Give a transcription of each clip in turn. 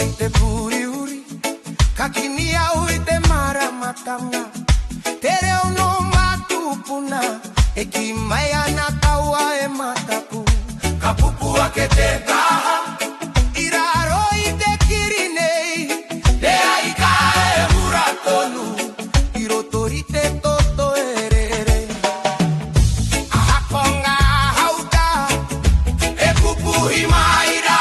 ite puri uri kakinia uite mara matanga tere ono matupuna ekimaya na tawa e matapu kapupu akete kaha iraro ite kirinei de aika e huratonu irotorite toto erere ahakonga hauka e kupu himaira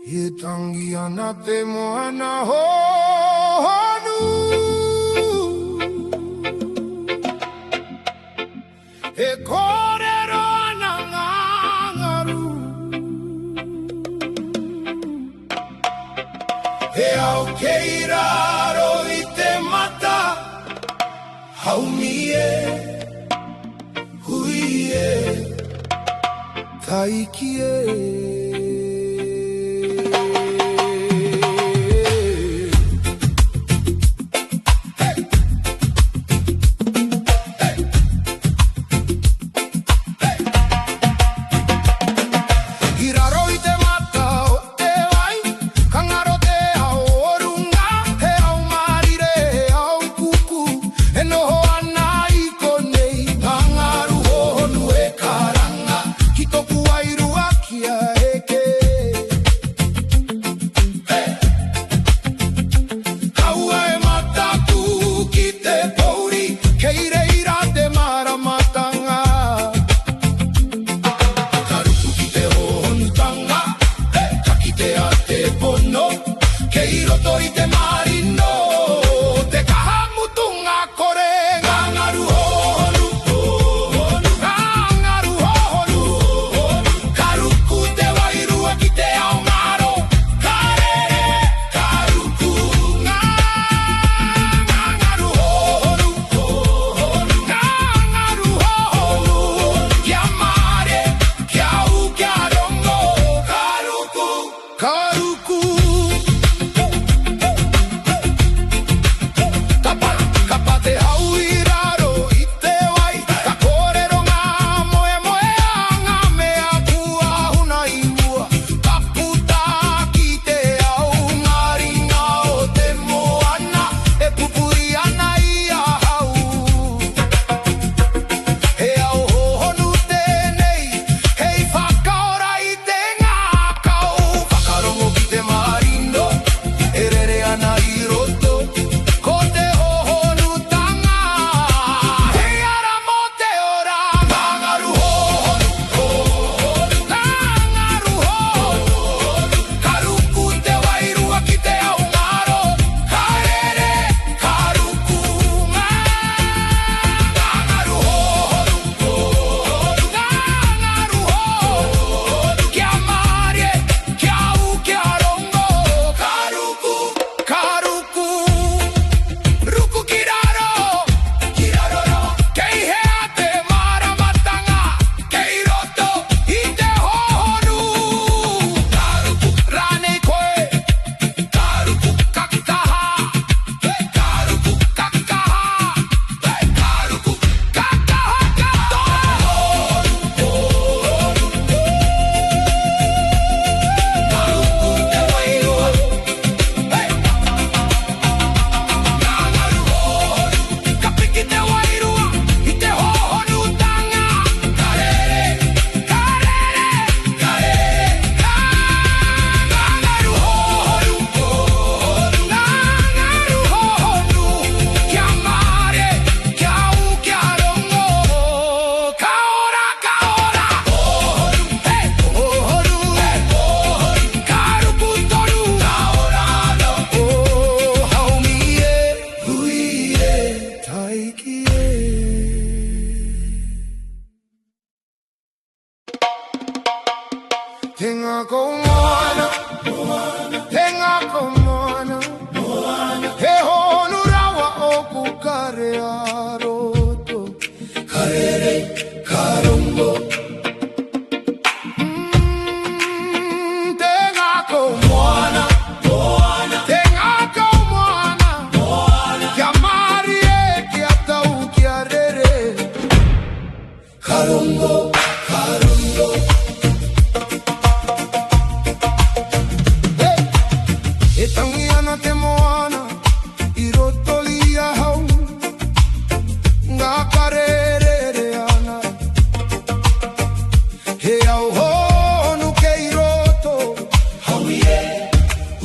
Tangiana te moana honu e korero ana ngangaru e au keiraro I te mata haumie huie taikie Tenga komona, tenga komona, he honu rawa oku kare aroto, karere karungo. Tenga komona, tenga komona, kiamari kiatau kiarere, karungo, karungo. Tangiana te moana I rotolia hau ngā karere ana he au honu kei roto hauie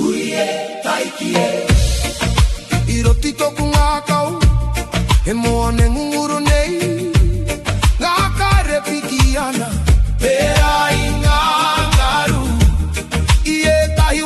uie taikie I roti toku ngā kau he moane nguru nei ngā kare piki ana pera I ngā ngaru I e tahi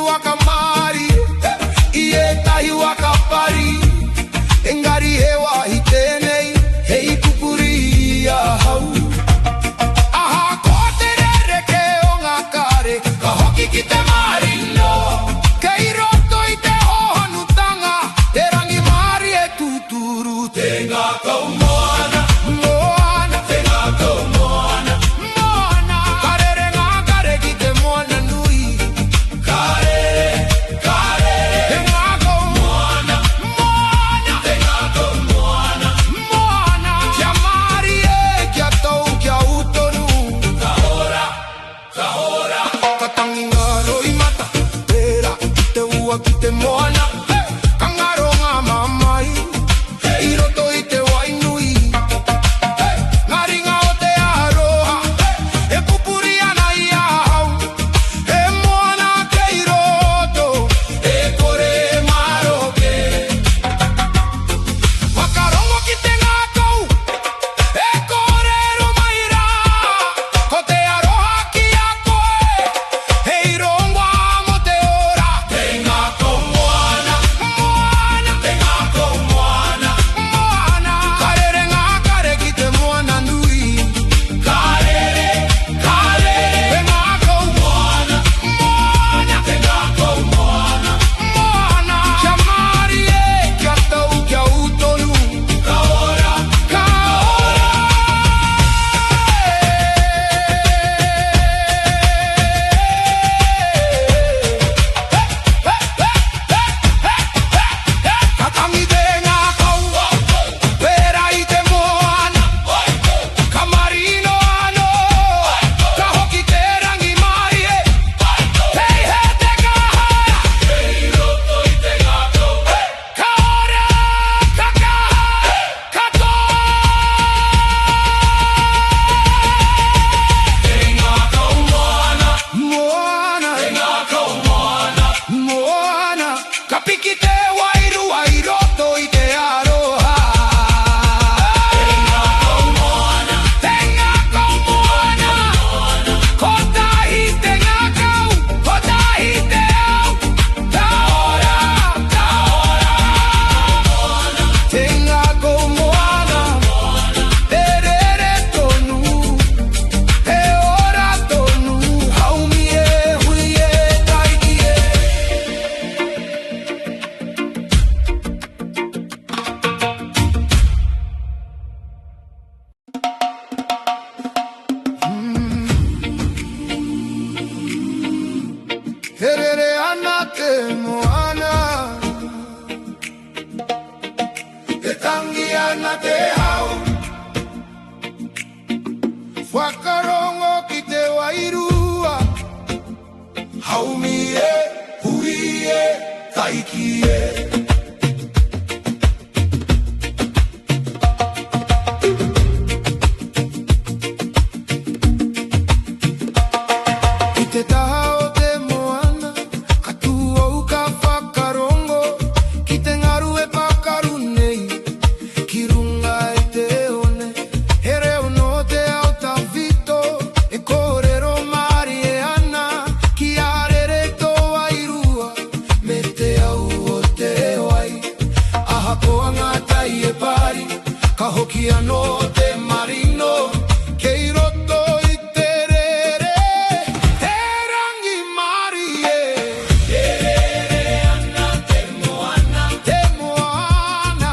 te taha o te moana, ka tua uka whakarongo, ki te ngaru e pakaru nei, ki runga e te one. He reo no te au tawhito, e kōrero mari e ana, ki arere tō airua, me te au o te wai. Aha koa ngā tai e pari, ka hoki anō te marino, kei roto i te rere, te rangi mari e. Te rere ana te moana, te moana.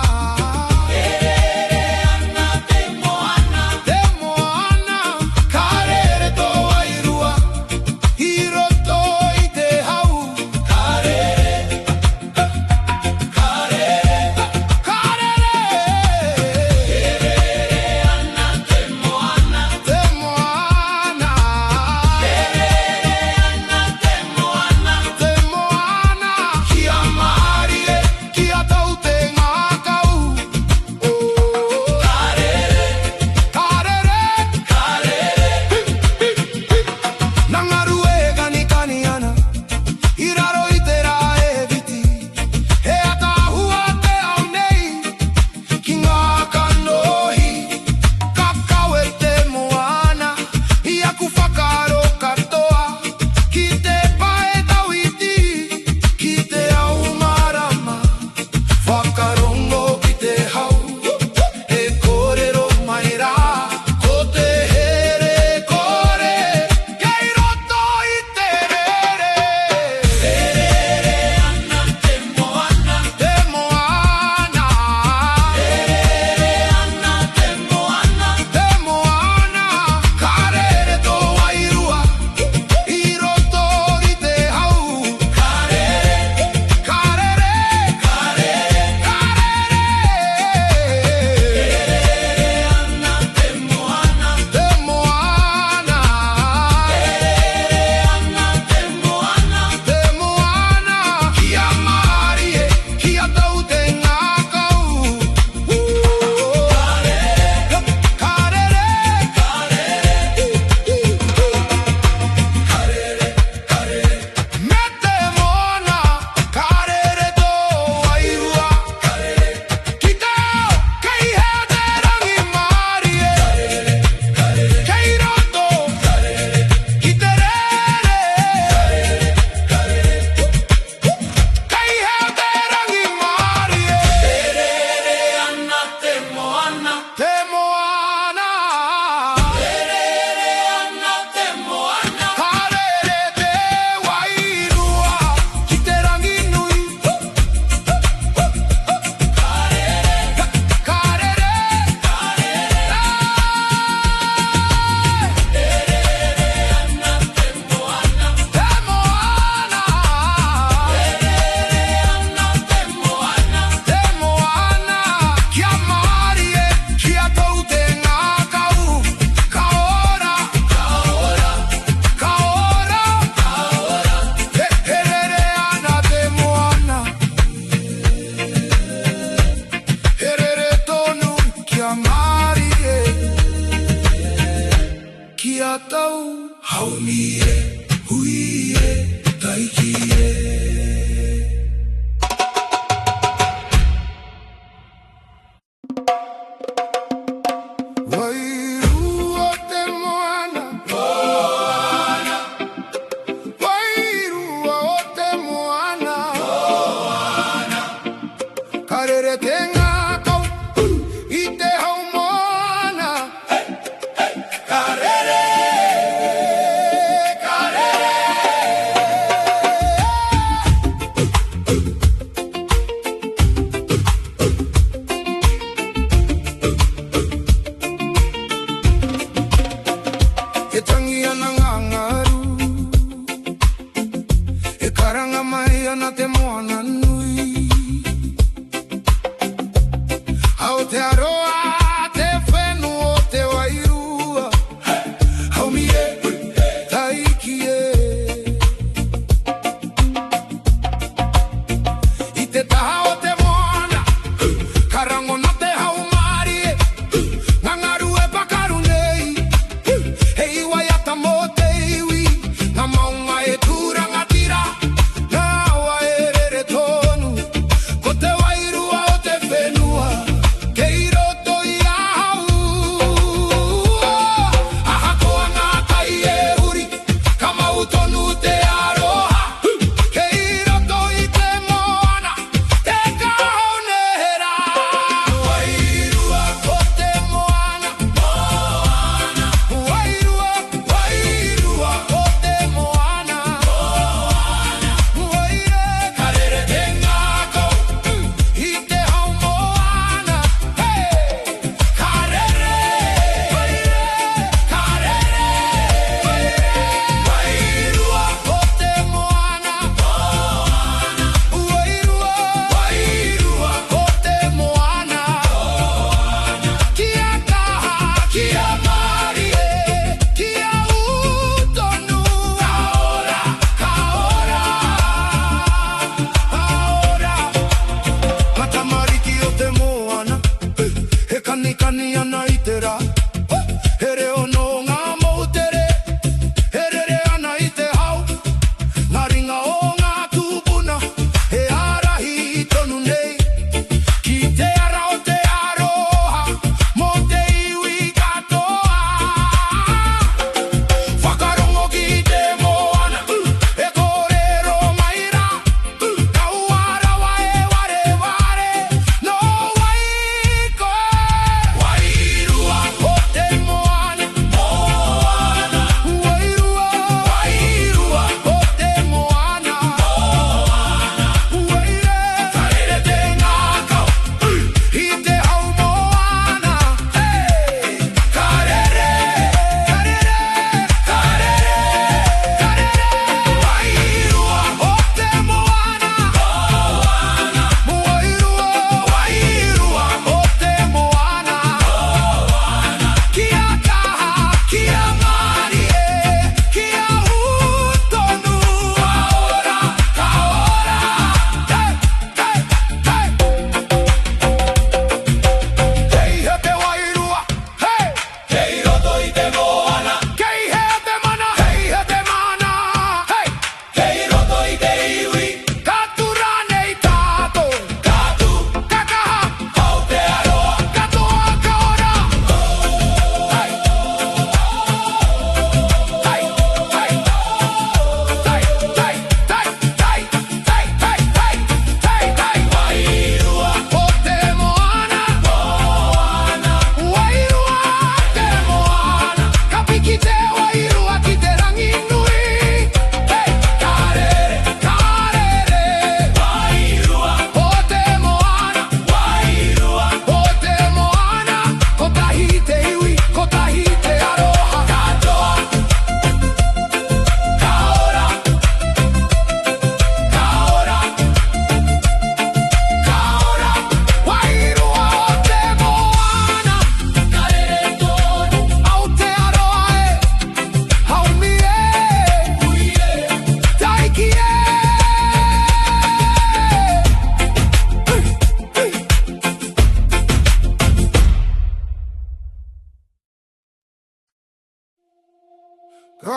Te rere ana te moana, te moana. Ka rere tō airua, i roto i te hau. Ka rere, ka rere, ka rere. Te rere ana te moana, te moana. Te rere ana te moana, te moana. Kia mari e, kia tau te ngā kau. Ka rere, ka rere, ka rere. Nā ngaru e gani kani ana, i raro i te rā e viti. He ata hua te au nei, ki ngā kanohi. Kakau e te moana, i aku whakaro katoa. Ki te pae tau iti, ki te au marama. Whakarongo ki te hau, e kōrero mai rā. Ko te here kore, kei roto i te rere. Te rere ana te moana, te moana. Te rere ana te moana, te moana. Ka rere tō airua, i roto i te hau. Ka rere, ka rere, ka rere, ka rere. Te rere ana te moana, te moana. Te rere ana te moana, te moana. Kia mari e, kia tau te ngā kau. Ka rere, ka rere, ka rere. Ka rere, ka rere. Me te moana, ka rere tō airua. Ka rere, ki te ao, kei hea te rangi mari e. Ka rere, kei roto. Ka rere, ki te rere. Ka rere, kei hea te rangi mari e. Te rere ana te moana, te moana. Te rere ana te moana, ka rere te wairua, ki te rangi nui. Ka rere, ka rere, ka rere. Te rere ana te moana, te moana. Te rere ana te moana, te moana. Kia mari e, kia tau te ngā kau. Ka ora, ka ora, ka ora, ka ora. He rere ana te moana, he rere tonu. Kia mari e, kia tau. Haumi e, hui e, taiki e. Wairu o te moana, moana. Wairu o te moana, moana. Ka rere te ngā kau, i te hau moana. Ka rere, ka rere. E tangi ana ngā ngaru, e karanga mai ana te moana nui. Au te aroa, te whenu o te wairua. Haumi e, taiki e. I te taha o te moana, karango na te hau mari e. Ngā ngaru e pakaru nei, hei wai ata mō te iwi. Ngā mau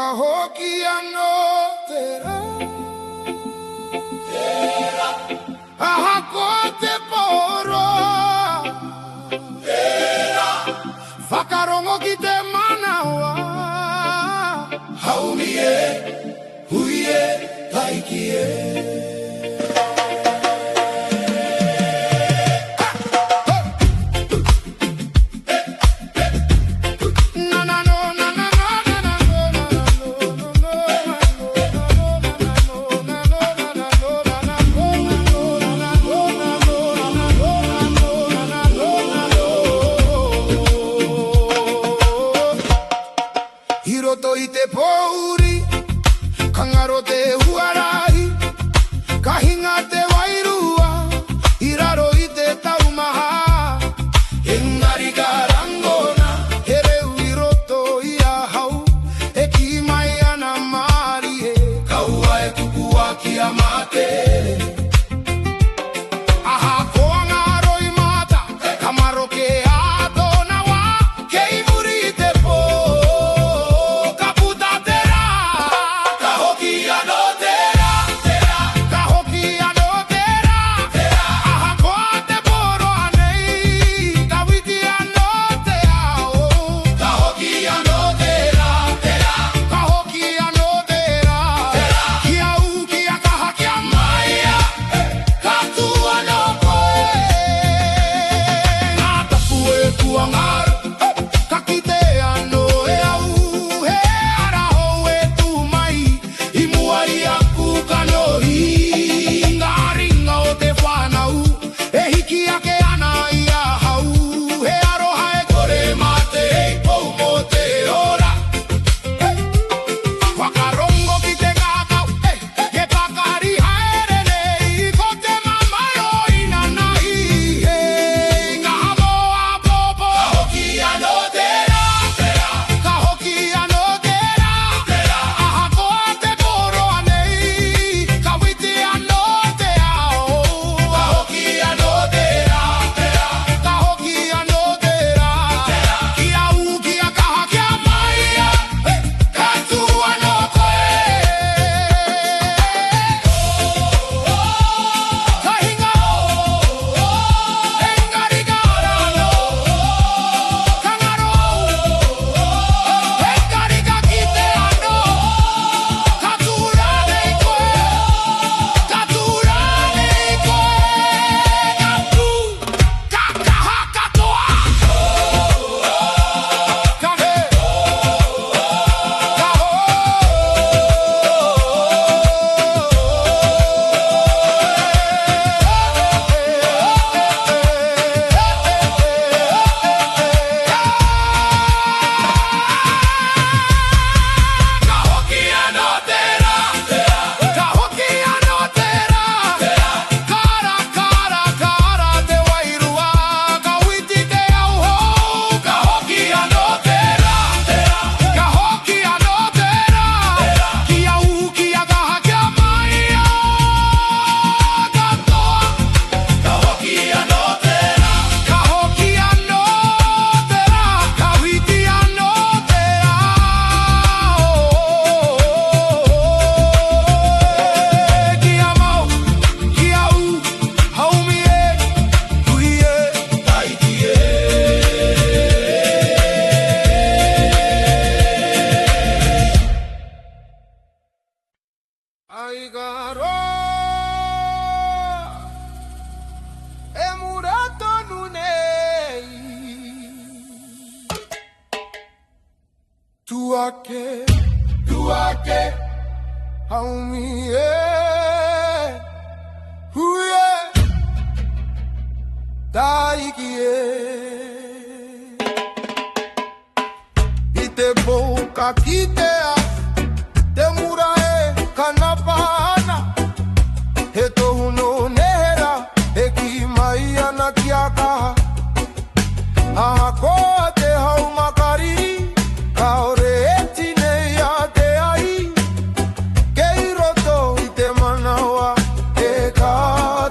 Kahokia no tera Ahakote poro Whakarongo ki te manawa Haumie, huie, taikie Hiroto i te pouri, kangaro te huarai, kahinga te wairua, iraro i te taumaha. Engari ka rangona, he reu i roto i a hau, e ki mai ana maari he, kaua e kukua ki a mate. Aha koa ngā roi mata, kamaro ke ato na wā, kei muri i te po. Tuake, haumie, huie, taikie. Ite boka kitea, te mura e kanapana, he tohu no nehera, he ki mai ana ki a kaha. Ahako te hau makariri, kaore e tine ia te ai, kei roto i te manawa e ka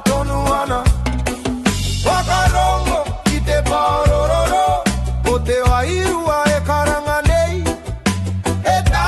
tonu ana. Wakarongo i te paorororo, o te wairua e karanga nei, e ta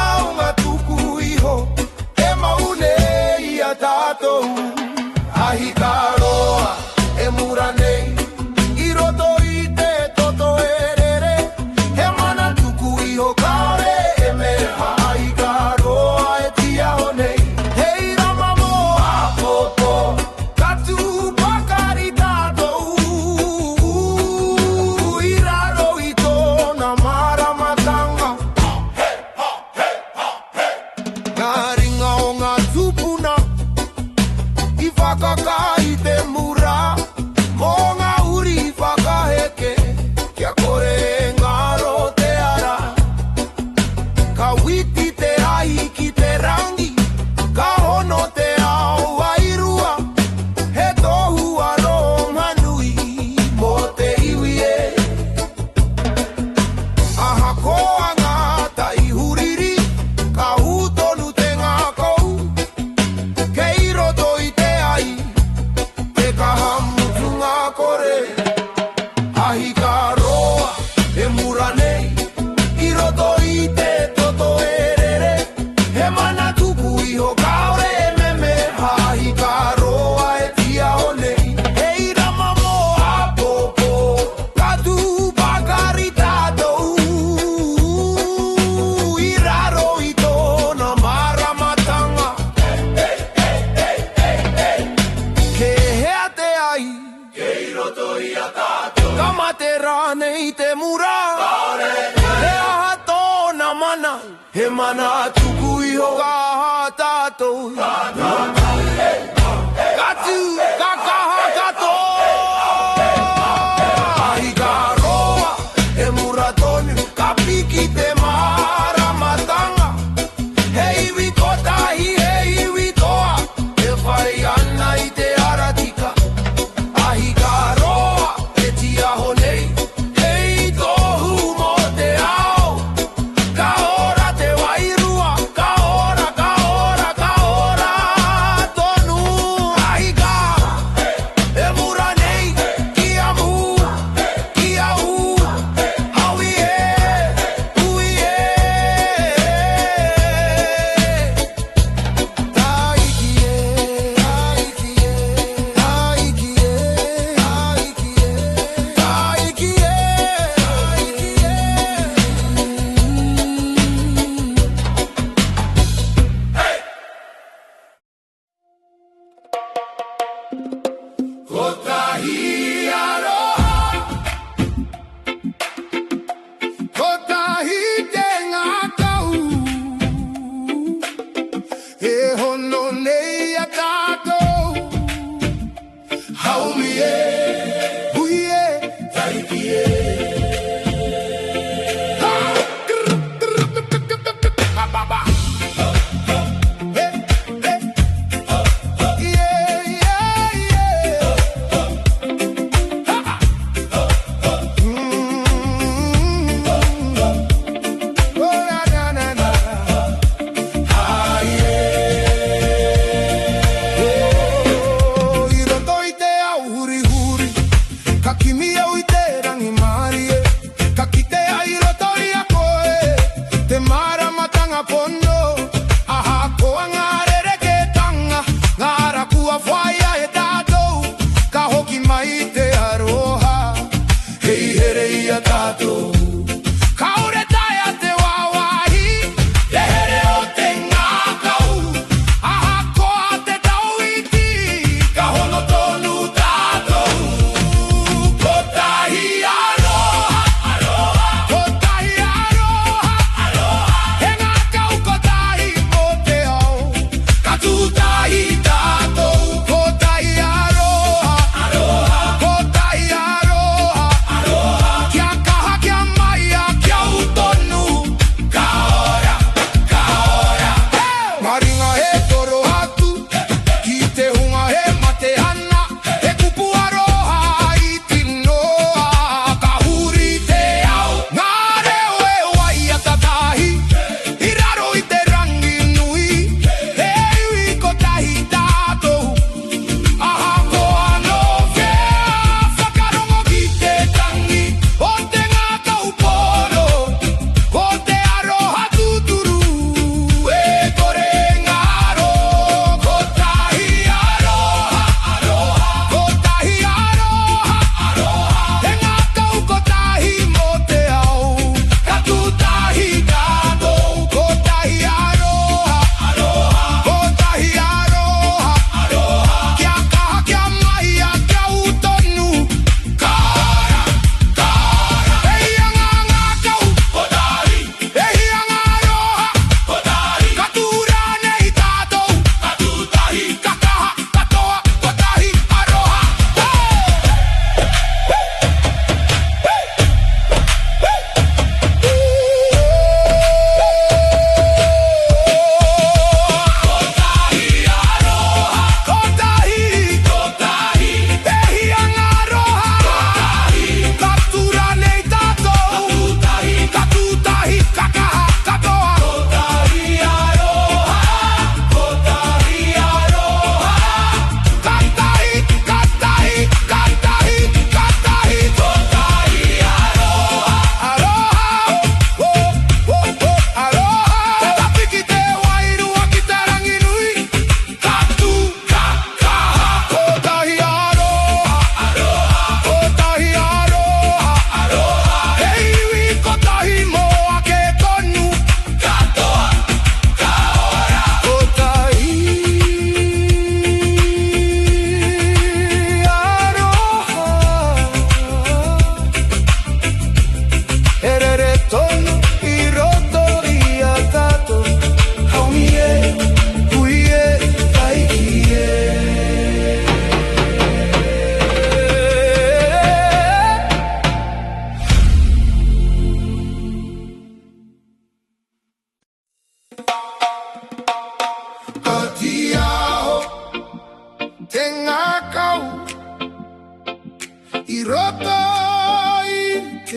mana tukui ho kaha tātou Katu kakaha kato Ahi ka roa e muratonu ka piki te maramatanga Hei wiko tahi hei witoa e whai ana i te aratika Ahi ka roa e tia honei hei tohu mo te ao Ka ora te wairua, ka ora, ka ora, ka ora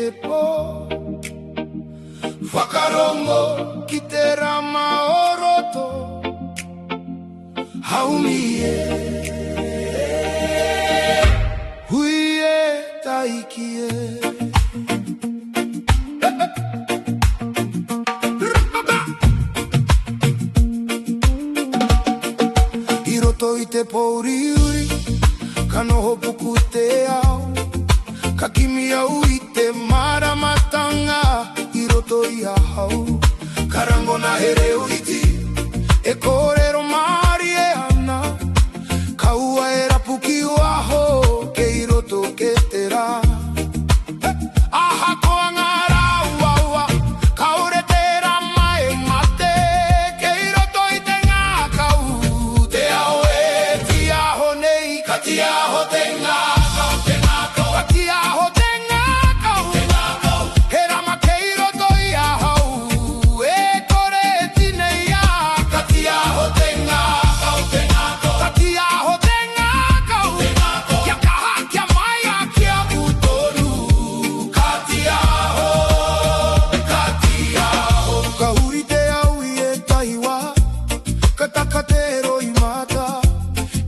tepo Whakarongo ki te rama o roto Haumie Hui e taiki e I roto i te pouri uri Ka noho puku te ao Ka kimi au i te maramatanga I roto i a hau Ka rango na he reo iti E kōrero maari e ana Ka ua e rapu ki waho Ke i roto ke te rā Aha koa ngā rā ua ua Ka ore te rama e mate Ke i roto i te ngā kau Te ao e ti aho nei Ka ti aho te ngā kau Te ngā kau Ka ti aho te ngā kau Te ngā kau He rama ke i roto i a hau E kore e tinei a Ka ti aho te ngā kau Te ngā kau Ka ti aho te ngā kau Te ngā kau Kia kaha kia mai a kia utoru Ka ti aho Ka huri te au I e tahiwa Ka taka te roi mata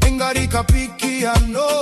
Engari ka piki anō